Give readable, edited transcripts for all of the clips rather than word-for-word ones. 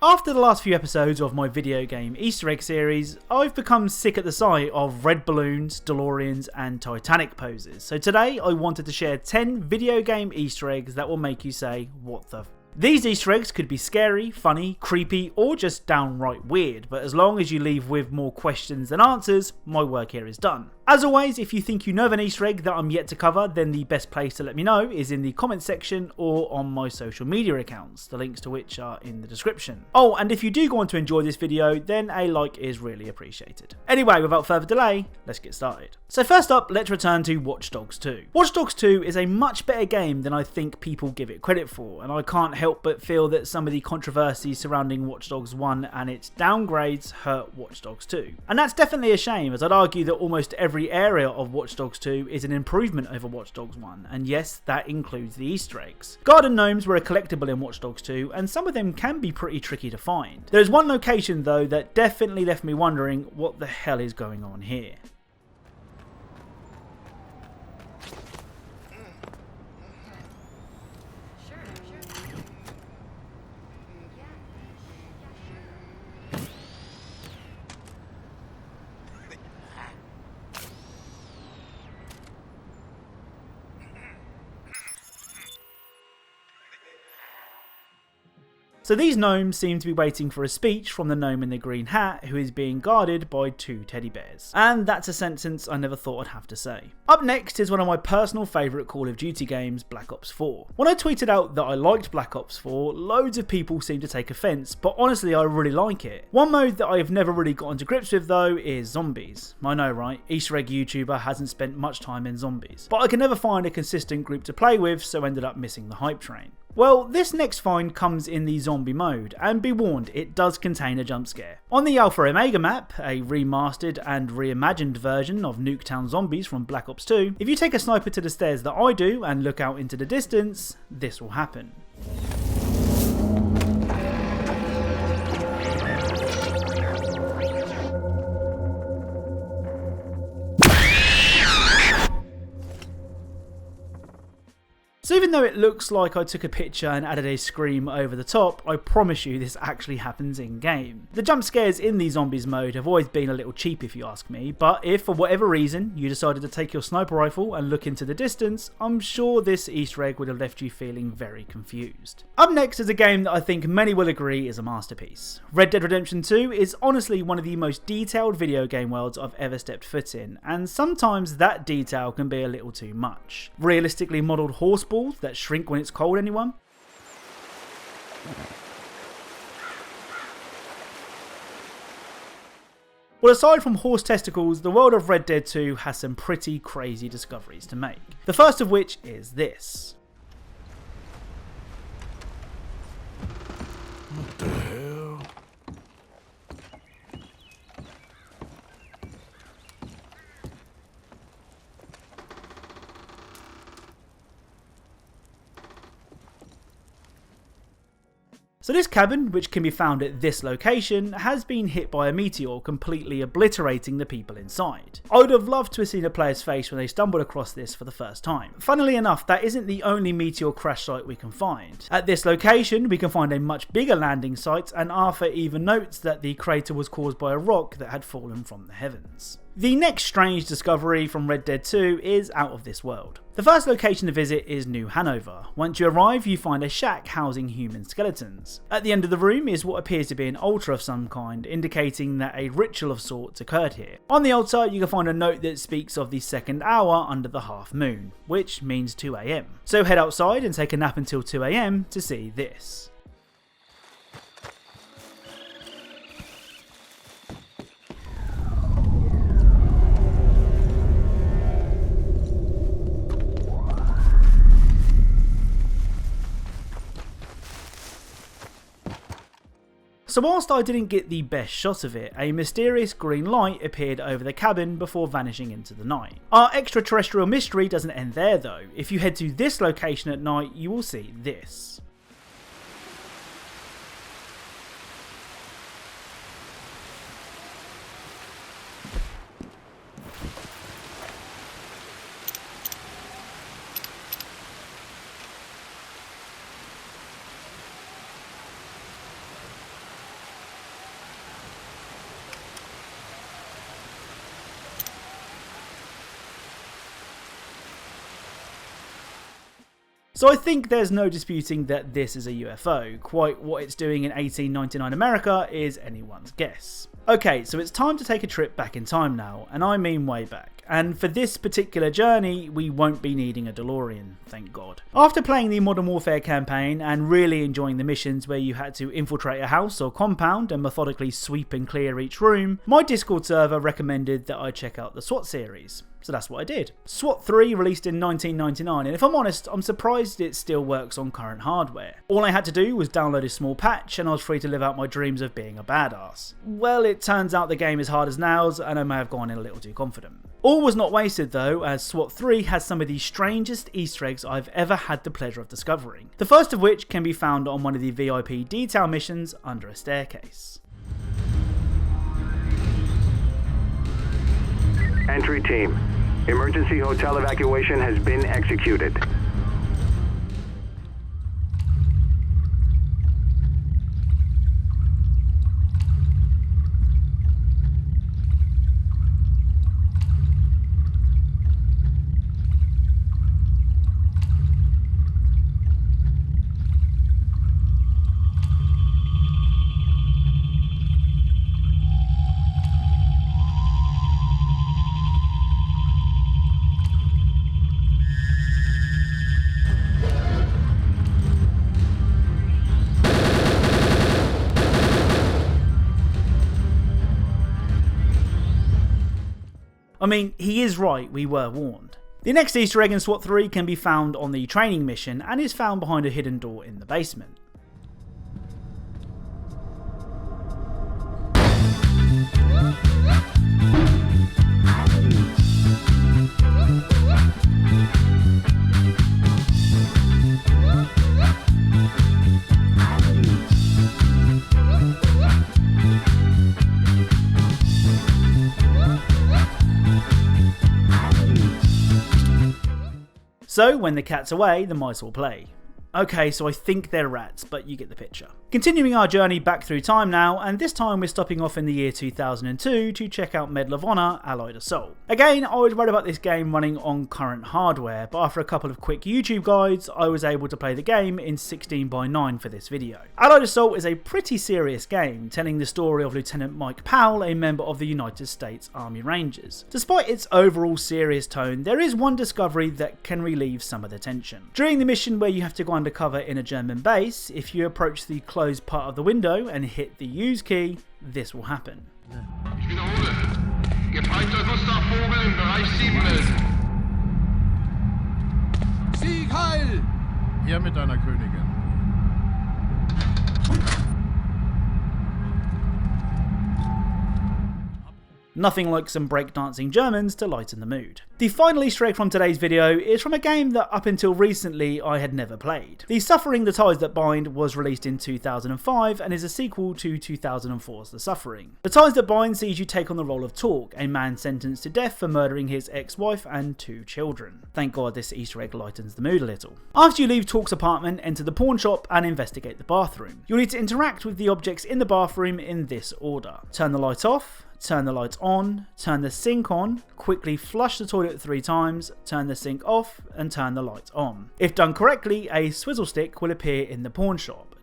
After the last few episodes of my video game Easter egg series, I've become sick at the sight of red balloons, DeLoreans and Titanic poses. So today I wanted to share 10 video game Easter eggs that will make you say, what the f. These Easter eggs could be scary, funny, creepy, or just downright weird, but as long as you leave with more questions than answers, my work here is done. As always, if you think you know of an Easter egg that I'm yet to cover, then the best place to let me know is in the comments section or on my social media accounts, the links to which are in the description. Oh, and if you do go on to enjoy this video, then a like is really appreciated. Anyway, without further delay, let's get started. So first up, let's return to Watch Dogs 2. Watch Dogs 2 is a much better game than I think people give it credit for, and I can't help but feel that some of the controversies surrounding Watch Dogs 1 and its downgrades hurt Watch Dogs 2. And that's definitely a shame, as I'd argue that almost every area of Watch Dogs 2 is an improvement over Watch Dogs 1, and yes, that includes the Easter eggs. Garden gnomes were a collectible in Watch Dogs 2, and some of them can be pretty tricky to find. There's one location though that definitely left me wondering what the hell is going on here. So these gnomes seem to be waiting for a speech from the gnome in the green hat who is being guarded by two teddy bears. And that's a sentence I never thought I'd have to say. Up next is one of my personal favourite Call of Duty games, Black Ops 4. When I tweeted out that I liked Black Ops 4, loads of people seemed to take offence, but honestly I really like it. One mode that I've never really gotten to grips with though is zombies. I know, right? Easter egg YouTuber hasn't spent much time in zombies. But I could never find a consistent group to play with, so ended up missing the hype train. Well, this next find comes in the zombie mode, and be warned, it does contain a jump scare. On the Alpha Omega map, a remastered and reimagined version of Nuketown Zombies from Black Ops 2, if you take a sniper to the stairs that I do and look out into the distance, this will happen. So even though it looks like I took a picture and added a scream over the top, I promise you this actually happens in game. The jump scares in the zombies mode have always been a little cheap if you ask me, but if for whatever reason you decided to take your sniper rifle and look into the distance, I'm sure this Easter egg would have left you feeling very confused. Up next is a game that I think many will agree is a masterpiece. Red Dead Redemption 2 is honestly one of the most detailed video game worlds I've ever stepped foot in, and sometimes that detail can be a little too much. Realistically modelled horse balls that shrink when it's cold, anyone? Well, aside from horse testicles, the world of Red Dead 2 has some pretty crazy discoveries to make. The first of which is this. What the hell? So this cabin, which can be found at this location, has been hit by a meteor, completely obliterating the people inside. I would have loved to have seen a player's face when they stumbled across this for the first time. Funnily enough, that isn't the only meteor crash site we can find. At this location, we can find a much bigger landing site, and Arthur even notes that the crater was caused by a rock that had fallen from the heavens. The next strange discovery from Red Dead 2 is out of this world. The first location to visit is New Hanover. Once you arrive, you find a shack housing human skeletons. At the end of the room is what appears to be an altar of some kind, indicating that a ritual of sorts occurred here. On the altar, you can find a note that speaks of the second hour under the half moon, which means 2 AM. So head outside and take a nap until 2 AM to see this. So whilst I didn't get the best shot of it, a mysterious green light appeared over the cabin before vanishing into the night. Our extraterrestrial mystery doesn't end there though. If you head to this location at night, you will see this. So I think there's no disputing that this is a UFO. Quite what it's doing in 1899 America is anyone's guess. Okay, so it's time to take a trip back in time now, and I mean way back. And for this particular journey, we won't be needing a DeLorean, thank God. After playing the Modern Warfare campaign and really enjoying the missions where you had to infiltrate a house or compound and methodically sweep and clear each room, my Discord server recommended that I check out the Swat series. So that's what I did. Swat 3 released in 1999, and if I'm honest, I'm surprised it still works on current hardware. All I had to do was download a small patch and I was free to live out my dreams of being a badass. Well, it turns out the game is hard as nails and I may have gone in a little too confident. All was not wasted though, as Swat 3 has some of the strangest Easter eggs I've ever had the pleasure of discovering. The first of which can be found on one of the VIP detail missions under a staircase. Entry team. Emergency hotel evacuation has been executed. I mean, he is right, we were warned. The next Easter egg in SWAT 3 can be found on the training mission and is found behind a hidden door in the basement. So, when the cat's away, the mice will play. Okay, so I think they're rats, but you get the picture. Continuing our journey back through time now, and this time we're stopping off in the year 2002 to check out Medal of Honor Allied Assault. Again, I was worried about this game running on current hardware, but after a couple of quick YouTube guides, I was able to play the game in 16:9 for this video. Allied Assault is a pretty serious game, telling the story of Lieutenant Mike Powell, a member of the United States Army Rangers. Despite its overall serious tone, there is one discovery that can relieve some of the tension. During the mission where you have to go undercover in a German base, if you approach the closed part of the window and hit the use key, this will happen. Ich wiederhole. Gefreiter Gustav Vogel im Bereich 7 melden. Sieg heil! Her mit deiner Königin. Nothing like some breakdancing Germans to lighten the mood. The final Easter egg from today's video is from a game that up until recently I had never played. The Suffering: The Ties That Bind was released in 2005 and is a sequel to 2004's The Suffering. The Ties That Bind sees you take on the role of Torque, a man sentenced to death for murdering his ex-wife and 2 children. Thank God this Easter egg lightens the mood a little. After you leave Torque's apartment, enter the pawn shop and investigate the bathroom. You'll need to interact with the objects in the bathroom in this order. Turn the light off, turn the lights on, turn the sink on, quickly flush the toilet 3 times, turn the sink off, and turn the lights on. If done correctly, a swizzle stick will appear in the pawn shop.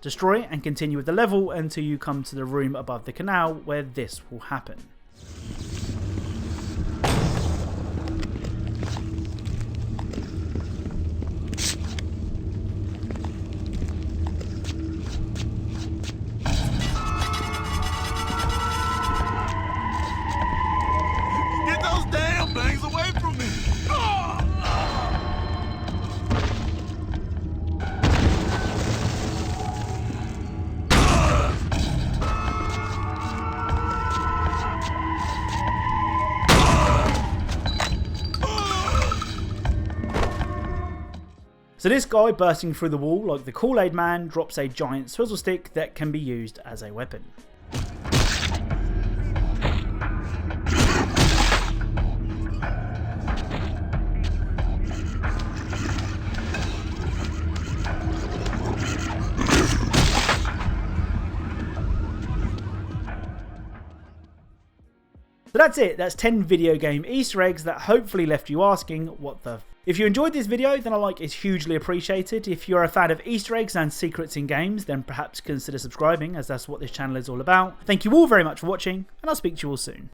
Destroy it and continue with the level until you come to the room above the canal where this will happen. So this guy bursting through the wall like the Kool-Aid Man drops a giant swizzle stick that can be used as a weapon. But that's it, that's 10 video game Easter eggs that hopefully left you asking, what the f. If you enjoyed this video, then a like is hugely appreciated. If you're a fan of Easter eggs and secrets in games, then perhaps consider subscribing, as that's what this channel is all about. Thank you all very much for watching, and I'll speak to you all soon.